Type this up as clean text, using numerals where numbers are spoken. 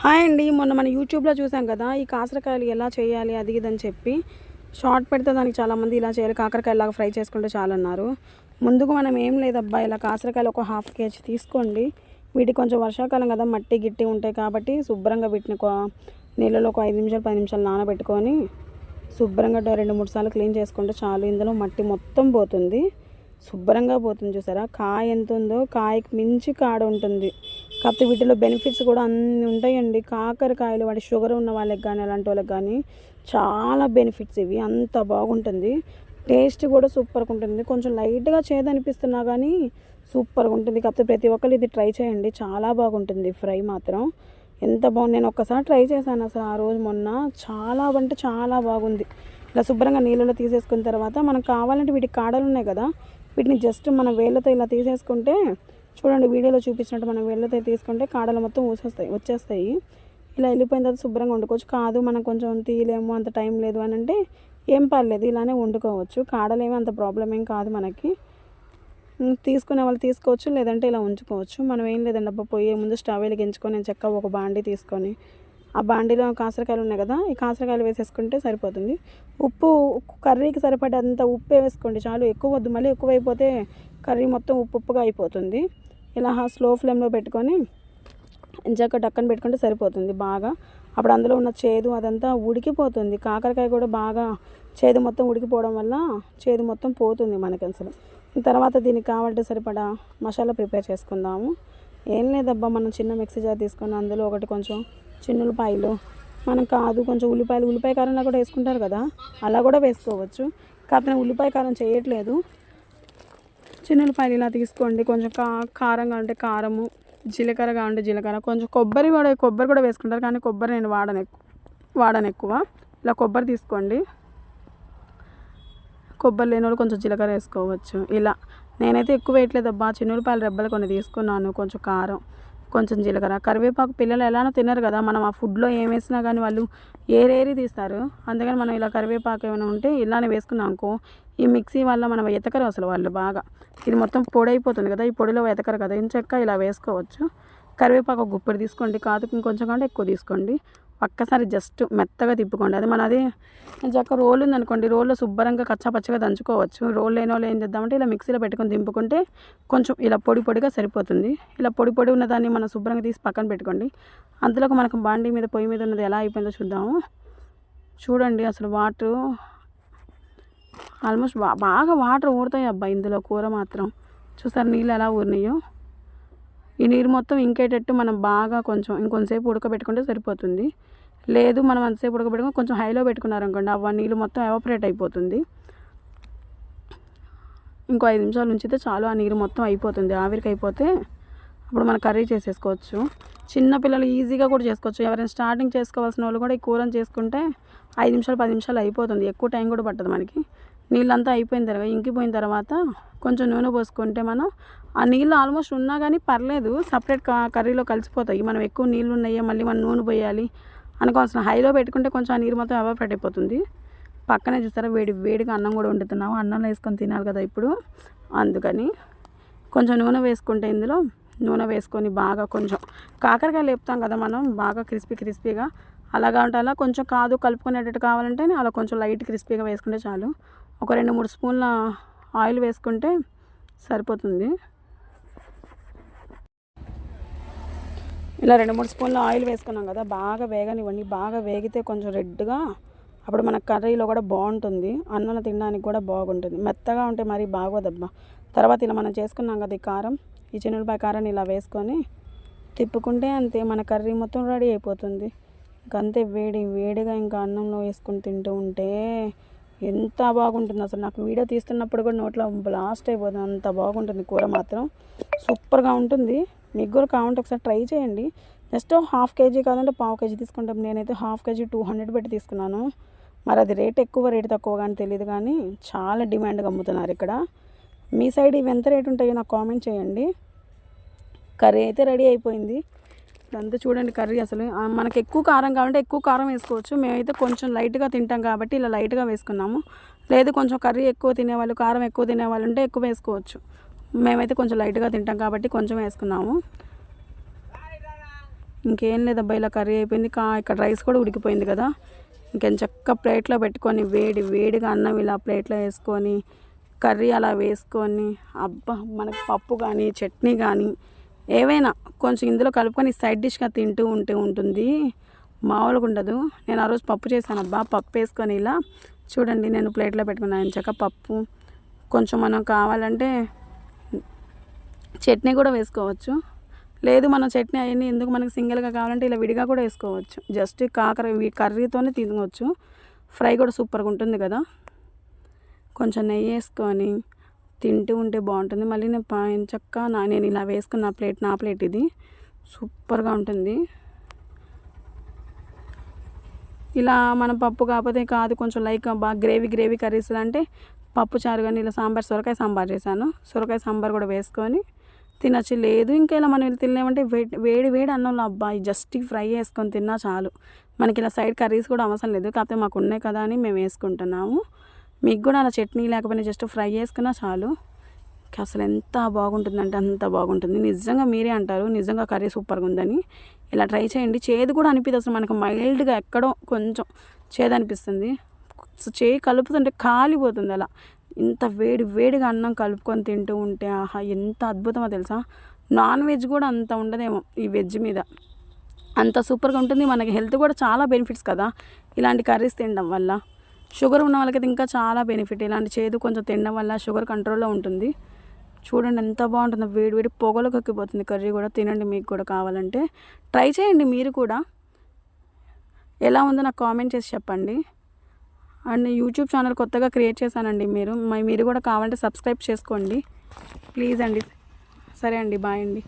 Hi అండి. మొన్న మన యూట్యూబ్లో చూసాం కదా, ఈ కాకరకాయలు ఎలా చేయాలి అది ఇదని చెప్పి షార్ట్ పెడితే దానికి చాలామంది ఇలా చేయాలి, కాకరకాయలాగా ఫ్రై చేసుకుంటే చాలన్నారు. ముందుకు మనం ఏం లేదబ్బా, ఇలా కాకరకాయలు ఒక 1/2 kg తీసుకోండి. వీటికి కొంచెం వర్షాకాలం కదా, మట్టి గిట్టి ఉంటాయి కాబట్టి శుభ్రంగా వీటిని నీళ్ళలో ఒక 5 నిమిషాలు 10 నిమిషాలు నానబెట్టుకొని శుభ్రంగా 2-3 సార్లు క్లీన్ చేసుకుంటే చాలు. ఇందులో మట్టి మొత్తం పోతుంది, శుభ్రంగా పోతుంది. చూసారా కాయ ఎంత ఉందో, కాయకి మించి కాడ ఉంటుంది. కాకపోతే వీటిలో బెనిఫిట్స్ కూడా అన్నీ ఉంటాయండి. కాకరకాయలు వాటి షుగర్ ఉన్న వాళ్ళకి కానీ అలాంటి వాళ్ళకి కానీ చాలా బెనిఫిట్స్ ఇవి. అంత బాగుంటుంది, టేస్ట్ కూడా సూపర్గా ఉంటుంది. కొంచెం లైట్గా చేదనిపిస్తున్నా కానీ సూపర్గా ఉంటుంది. కాకపోతే ప్రతి ఒక్కరు ఇది ట్రై చేయండి, చాలా బాగుంటుంది. ఫ్రై మాత్రం ఎంత బాగుంది. నేను ఒక్కసారి ట్రై చేశాను అసలు ఆ రోజు మొన్న, చాలా అంటే చాలా బాగుంది. ఇలా శుభ్రంగా నీళ్ళలో తీసేసుకున్న తర్వాత మనకు కావాలంటే వీటికి కాడలు ఉన్నాయి కదా, వీటిని జస్ట్ మన వేళ్ళతో ఇలా తీసేసుకుంటే, చూడండి వీడియోలో చూపించినట్టు మనం వేళ్ళతో తీసుకుంటే కాడలు మొత్తం వచ్చేస్తాయి. ఇలా వెళ్ళిపోయిన తర్వాత శుభ్రంగా వండుకోవచ్చు. కాదు మనం కొంచెం తీయలేము, అంత టైం లేదు అని అంటే ఏం పర్లేదు, ఇలానే వండుకోవచ్చు. కాడలు ఏమీ అంత ప్రాబ్లం ఏం కాదు మనకి. తీసుకునే వాళ్ళు తీసుకోవచ్చు, లేదంటే ఇలా ఉంచుకోవచ్చు. మనం ఏం లేదండి అబ్బా, పొయ్యే ముందు స్టవ్ వెలిగించుకొని నేను చక్కగా ఒక బాండీ తీసుకొని ఆ బాండీలో కాకరకాయలు ఉన్నాయి కదా, ఈ కాకరకాయలు వేసేసుకుంటే సరిపోతుంది. ఉప్పు కర్రీకి సరిపడేంత ఉప్పు వేసుకోండి చాలు, ఎక్కువ వద్దు, మళ్ళీ ఎక్కువైపోతే కర్రీ మొత్తం ఉప్పుగా అయిపోతుంది. ఇలా స్లో ఫ్లేమ్లో పెట్టుకొని ఇంచాక డక్కన పెట్టుకుంటే సరిపోతుంది బాగా. అప్పుడు అందులో ఉన్న చేదు అదంతా ఉడికిపోతుంది. కాకరకాయ కూడా బాగా చేదు మొత్తం ఉడికిపోవడం వల్ల చేదు మొత్తం పోతుంది మనకి అసలు. తర్వాత దీనికి కావాలంటే సరిపడా మసాలా ప్రిపేర్ చేసుకుందాము. ఏం లేదబ్బా, మనం చిన్న మిక్సీ జార్ తీసుకొని అందులో ఒకటి కొంచెం చిన్నులపాయలు, మనం కాదు కొంచెం ఉల్లిపాయ కారంలో కూడా వేసుకుంటారు కదా, అలా కూడా వేసుకోవచ్చు. కాకపోతే ఉల్లిపాయ కారం చేయట్లేదు, చిన్నులపాయలు ఇలా తీసుకోండి. కొంచెం కారంగా ఉంటే కారము, జీలకర్రగా ఉంటే జీలకర్ర, కొంచెం కొబ్బరి కూడా వేసుకుంటారు కానీ కొబ్బరి నేను వాడను ఎక్కువ. ఇలా కొబ్బరి తీసుకోండి, కొబ్బరి లేని వాళ్ళు కొంచెం జీలకర్ర వేసుకోవచ్చు. ఇలా నేనైతే ఎక్కువ వేయట్లేదబ్బా, చిన్నులపాయలు రెబ్బలు కొన్ని తీసుకున్నాను, కొంచెం కారం, కొంచెం జీలకర్ర, కరివేపాకు. పిల్లలు ఎలానో తినరు కదా, మనం ఆ ఫుడ్లో ఏం వేసినా కానీ వాళ్ళు ఏరేరి తీస్తారు. అందుకని మనం ఇలా కరివేపాకు ఏమైనా ఉంటే ఇలానే వేసుకున్నాం అనుకో, ఈ మిక్సీ వల్ల మనం ఎతకరు అసలు వాళ్ళు బాగా. ఇది మొత్తం పొడి అయిపోతుంది కదా, ఈ పొడిలో ఎతకరు కదా, ఇంచక్క ఇలా వేసుకోవచ్చు. కరివేపాకు గుప్పెడు తీసుకోండి, కాదు ఇంకొంచెం కంటే ఎక్కువ తీసుకోండి. ఒక్కసారి జస్ట్ మెత్తగా తిప్పుకోండి. అది మన అదే చక్క రోల్ ఉందనుకోండి, రోల్లో శుభ్రంగా కచ్చాపచ్చగా దంచుకోవచ్చు. రోల్ లేని వాళ్ళు ఏం చేద్దామంటే ఇలా మిక్సీలో పెట్టుకొని దింపుకుంటే కొంచెం ఇలా పొడిగా సరిపోతుంది. ఇలా పొడి ఉన్న దాన్ని మనం శుభ్రంగా తీసి పక్కన పెట్టుకోండి. అంతలోకి మనకు బాండీ మీద పొయ్యి మీద ఉన్నది ఎలా అయిపోయిందో చూద్దాము. చూడండి అసలు వాటర్ ఆల్మోస్ట్ బాగా వాటర్ ఊరుతాయి అబ్బా ఇందులో. కూర మాత్రం చూసారు నీళ్ళు ఎలా ఊరినాయో. ఈ నీరు మొత్తం ఇంకేటట్టు మనం బాగా ఇంకొంతసేపు ఉడకబెట్టుకుంటే సరిపోతుంది. లేదు మనం అంతసేపు ఉడకబెట్టుకుని కొంచెం హైలో పెట్టుకున్నారనుకోండి, అవ్వ నీళ్ళు మొత్తం ఎవాపరేట్ అయిపోతుంది. ఇంకో 5 నిమిషాలు ఉంచితే చాలు, ఆ నీరు మొత్తం అయిపోతుంది, ఆవిరికి అయిపోతే అప్పుడు మనం కర్రీ చేసేసుకోవచ్చు. చిన్నపిల్లలు ఈజీగా కూడా చేసుకోవచ్చు. ఎవరైనా స్టార్టింగ్ చేసుకోవాల్సిన వాళ్ళు కూడా ఈ కూరని చేసుకుంటే 5 నిమిషాలు 10 నిమిషాలు అయిపోతుంది, ఎక్కువ టైం కూడా పట్టదు మనకి. నీళ్ళంతా అయిపోయిన తర్వాత ఇంకిపోయిన తర్వాత కొంచెం నూనె పోసుకుంటే మనం ఆ నీళ్ళు ఆల్మోస్ట్ ఉన్నా కానీ పర్లేదు, సపరేట్ కర్రీలో కలిసిపోతాయి. మనం ఎక్కువ నీళ్ళు ఉన్నాయో మళ్ళీ మనం నూనె పోయాలి అనుకోవాల్సిన. హైలో పెట్టుకుంటే కొంచెం ఆ నీరు మొత్తం ఎవాపరేట్ అయిపోతుంది. పక్కనే చూస్తారా వేడిగా అన్నం కూడా వండుతున్నాము, అన్నంలో వేసుకొని తినాలి కదా ఇప్పుడు, అందుకని కొంచెం నూనె వేసుకుంటే ఇందులో నూనె వేసుకొని బాగా కొంచెం కాకరకాయలు లేపుతాం కదా మనం, బాగా క్రిస్పీగా అలాగా ఉంటే అలా కొంచెం కాదు కలుపుకునేటట్టు కావాలంటే అలా కొంచెం లైట్ క్రిస్పీగా వేసుకుంటే చాలు. ఒక 2-3 స్పూన్ల ఆయిల్ వేసుకుంటే సరిపోతుంది. ఇలా 2-3 స్పూన్ల ఆయిల్ వేసుకున్నాం కదా, బాగా వేగనివ్వండి. బాగా వేగితే కొంచెం రెడ్గా, అప్పుడు మన కర్రీలో కూడా బాగుంటుంది, అన్నంలో తినడానికి కూడా బాగుంటుంది. మెత్తగా ఉంటే మరీ బాగోదబ్బా. తర్వాత ఇలా మనం చేసుకున్నాం కదా ఈ కారం, ఈ చిన్నులపాయ కారాన్ని ఇలా వేసుకొని తిప్పుకుంటే అంతే, మన కర్రీ మొత్తం రెడీ అయిపోతుంది. ఇంకంతే వేడిగా ఇంకా అన్నంలో వేసుకొని తింటూ ఉంటే ఎంత బాగుంటుంది అసలు. నాకు వీడియో తీస్తున్నప్పుడు కూడా నోట్లో బ్లాస్ట్ అయిపోతుంది, అంత బాగుంటుంది కూర మాత్రం, సూపర్గా ఉంటుంది. మీకు కూడా కావాలంటే ఒకసారి ట్రై చేయండి. జస్ట్ 1/2 kg కాదంటే 1/4 kg తీసుకుంటాం. నేనైతే 1/2 kg 200 పెట్టి తీసుకున్నాను. మరి అది రేట్ ఎక్కువ రేటు తక్కువ కానీ తెలియదు, కానీ చాలా డిమాండ్గా అమ్ముతున్నారు ఇక్కడ. మీ సైడ్ ఇవి ఎంత రేటు ఉంటాయో నాకు కామెంట్ చేయండి. కర్రీ అయితే రెడీ అయిపోయింది. ఇదంతా చూడండి కర్రీ. అసలు మనకు ఎక్కువ కారం కావాలంటే ఎక్కువ కారం వేసుకోవచ్చు. మేమైతే కొంచెం లైట్గా తింటాం కాబట్టి ఇలా లైట్గా వేసుకున్నాము. లేదు కొంచెం కర్రీ ఎక్కువ తినేవాళ్ళు, కారం ఎక్కువ తినేవాళ్ళు ఉంటే ఎక్కువ వేసుకోవచ్చు. మేమైతే కొంచెం లైట్గా తింటాం కాబట్టి కొంచెం వేసుకున్నాము. ఇంకేం లేదబ్బా, ఇలా కర్రీ అయిపోయింది. ఇక్కడ రైస్ కూడా ఉడికిపోయింది కదా. ఇంకేం చక్క ప్లేట్లో పెట్టుకొని వేడిగా అన్నం ఇలా ప్లేట్లో వేసుకొని కర్రీ అలా వేసుకొని, అబ్బా మనకి పప్పు కానీ చట్నీ కానీ ఏవైనా కొంచెం ఇందులో కలుపుకొని సైడ్ డిష్గా తింటూ ఉంటుంది. మామూలుగా ఉండదు. నేను ఆ రోజు పప్పు చేశాను అబ్బా. పప్పు వేసుకొని ఇలా చూడండి, నేను ప్లేట్లో పెట్టుకున్నాను చక్క పప్పు. కొంచెం మనం కావాలంటే చట్నీ కూడా వేసుకోవచ్చు. లేదు మనం చట్నీ అవన్నీ ఎందుకు, మనకి సింగిల్గా కావాలంటే ఇలా విడిగా కూడా వేసుకోవచ్చు. జస్ట్ కర్రీతోనే తినవచ్చు. ఫ్రై కూడా సూపర్గా ఉంటుంది కదా. కొంచెం నెయ్యి వేసుకొని తింటూ ఉంటే బాగుంటుంది. మళ్ళీ నేను ఇలా వేసుకున్న నా ప్లేట్ ఇది సూపర్గా ఉంటుంది. ఇలా మనం పప్పు కాకపోతే కాదు, కొంచెం లైక్ బాగా గ్రేవీ కర్రీస్ అంటే పప్పు చారు కానీ ఇలా సొరకాయ సాంబార్ చేశాను. సొరకాయ సాంబార్ కూడా వేసుకొని తినచ్చు. లేదు ఇంకా ఇలా మనం తినలేమంటే వేడి అన్నంలో అబ్బాయి జస్ట్ ఫ్రై వేసుకొని తిన్నా చాలు. మనకి ఇలా సైడ్ కర్రీస్ కూడా అవసరం లేదు. కాకపోతే మాకు ఉన్నాయి కదా అని మేము వేసుకుంటున్నాము. మీకు కూడా అలా చట్నీ లేకపోయినా జస్ట్ ఫ్రై చేసుకున్నా చాలు. అసలు ఎంత బాగుంటుందంటే అంత బాగుంటుంది. నిజంగా మీరే అంటారు నిజంగా కర్రీ సూపర్గా ఉందని. ఇలా ట్రై చేయండి. చేదు కూడా అనిపిస్తుంది అసలు. మనకు మైల్డ్గా ఎక్కడో కొంచెం చేదు అనిపిస్తుంది. చేయి కలుపుతుంటే కాలిపోతుంది అలా. ఇంత వేడిగా అన్నం కలుపుకొని తింటూ ఉంటే ఆహా ఎంత అద్భుతమో తెలుసా. నాన్ వెజ్ కూడా అంత ఉండదేమో ఈ వెజ్ మీద, అంత సూపర్గా ఉంటుంది. మనకి హెల్త్ కూడా చాలా బెనిఫిట్స్ కదా ఇలాంటి కర్రీస్ తినడం వల్ల. షుగర్ ఉన్న వాళ్ళకైతే ఇంకా చాలా బెనిఫిట్. ఇలాంటి చేదు కొంచెం తినడం వల్ల షుగర్ కంట్రోల్లో ఉంటుంది. చూడండి ఎంత బాగుంటుందో. వేడి పొగలు కక్కిపోతుంది కర్రీ కూడా. తినండి, మీకు కూడా కావాలంటే ట్రై చేయండి మీరు కూడా. ఎలా ఉందో నాకు కామెంట్ చేసి చెప్పండి. అండ్ యూట్యూబ్ ఛానల్ కొత్తగా క్రియేట్ చేశానండి. మీరు కూడా కావాలంటే సబ్స్క్రైబ్ చేసుకోండి ప్లీజ్ అండి. సరే అండి, బాయ్ అండి.